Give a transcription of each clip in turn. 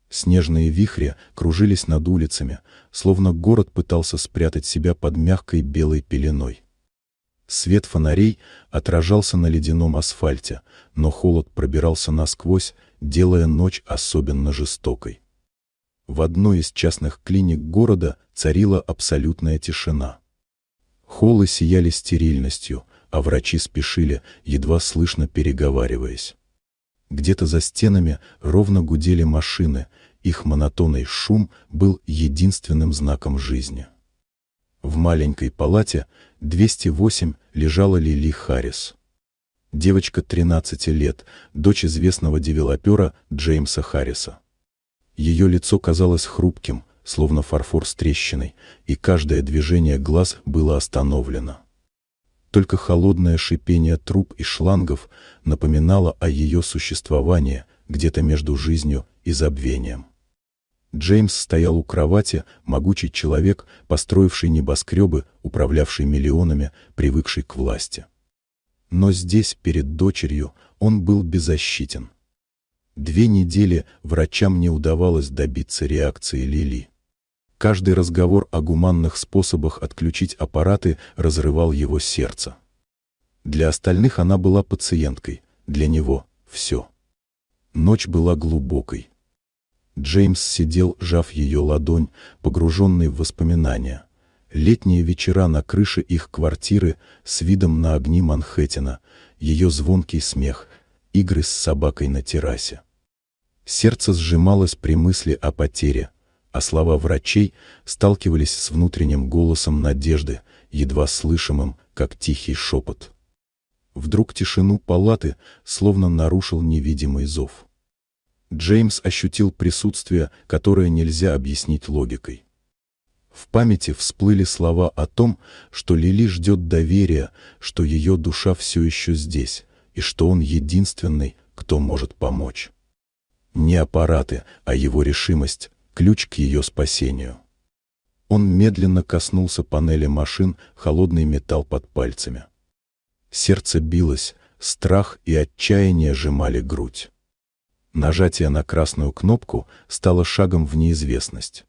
Снежные вихри кружились над улицами, словно город пытался спрятать себя под мягкой белой пеленой. Свет фонарей отражался на ледяном асфальте, но холод пробирался насквозь, делая ночь особенно жестокой. В одной из частных клиник города царила абсолютная тишина. Холлы сияли стерильностью, а врачи спешили, едва слышно переговариваясь. Где-то за стенами ровно гудели машины, их монотонный шум был единственным знаком жизни. В маленькой палате 208 лежала Лили Харрис. Девочка 13 лет, дочь известного девелопера Джеймса Харриса. Ее лицо казалось хрупким, словно фарфор с трещиной, и каждое движение глаз было остановлено. Только холодное шипение труб и шлангов напоминало о ее существовании где-то между жизнью и забвением. Джеймс стоял у кровати, могучий человек, построивший небоскребы, управлявший миллионами, привыкший к власти. Но здесь, перед дочерью, он был беззащитен. 2 недели врачам не удавалось добиться реакции Лили. Каждый разговор о гуманных способах отключить аппараты разрывал его сердце. Для остальных она была пациенткой, для него — все. Ночь была глубокой. Джеймс сидел, сжав ее ладонь, погруженный в воспоминания. Летние вечера на крыше их квартиры с видом на огни Манхэттена, ее звонкий смех, игры с собакой на террасе. Сердце сжималось при мысли о потере, а слова врачей сталкивались с внутренним голосом надежды, едва слышимым, как тихий шепот. Вдруг тишину палаты словно нарушил невидимый зов. Джеймс ощутил присутствие, которое нельзя объяснить логикой. В памяти всплыли слова о том, что Лили ждет доверия, что ее душа все еще здесь, и что он единственный, кто может помочь. Не аппараты, а его решимость — ключ к ее спасению. Он медленно коснулся панели машин, холодный металл под пальцами. Сердце билось, страх и отчаяние сжимали грудь. Нажатие на красную кнопку стало шагом в неизвестность.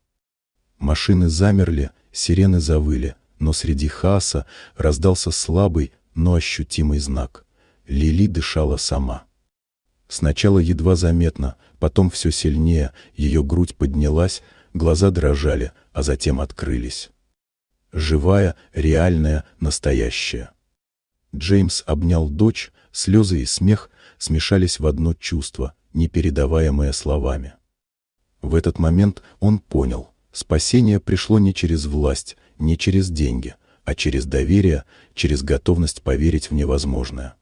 Машины замерли, сирены завыли, но среди хаоса раздался слабый, но ощутимый знак. Лили дышала сама. Сначала едва заметно, потом все сильнее, ее грудь поднялась, глаза дрожали, а затем открылись. Живая, реальная, настоящая. Джеймс обнял дочь, слезы и смех смешались в одно чувство, непередаваемое словами. В этот момент он понял, спасение пришло не через власть, не через деньги, а через доверие, через готовность поверить в невозможное.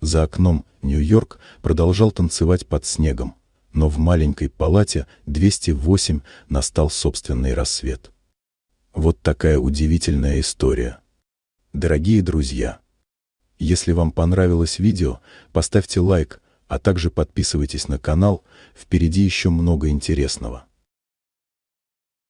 За окном Нью-Йорк продолжал танцевать под снегом, но в маленькой палате 208 настал собственный рассвет. Вот такая удивительная история. Дорогие друзья, если вам понравилось видео, поставьте лайк, а также подписывайтесь на канал, впереди еще много интересного.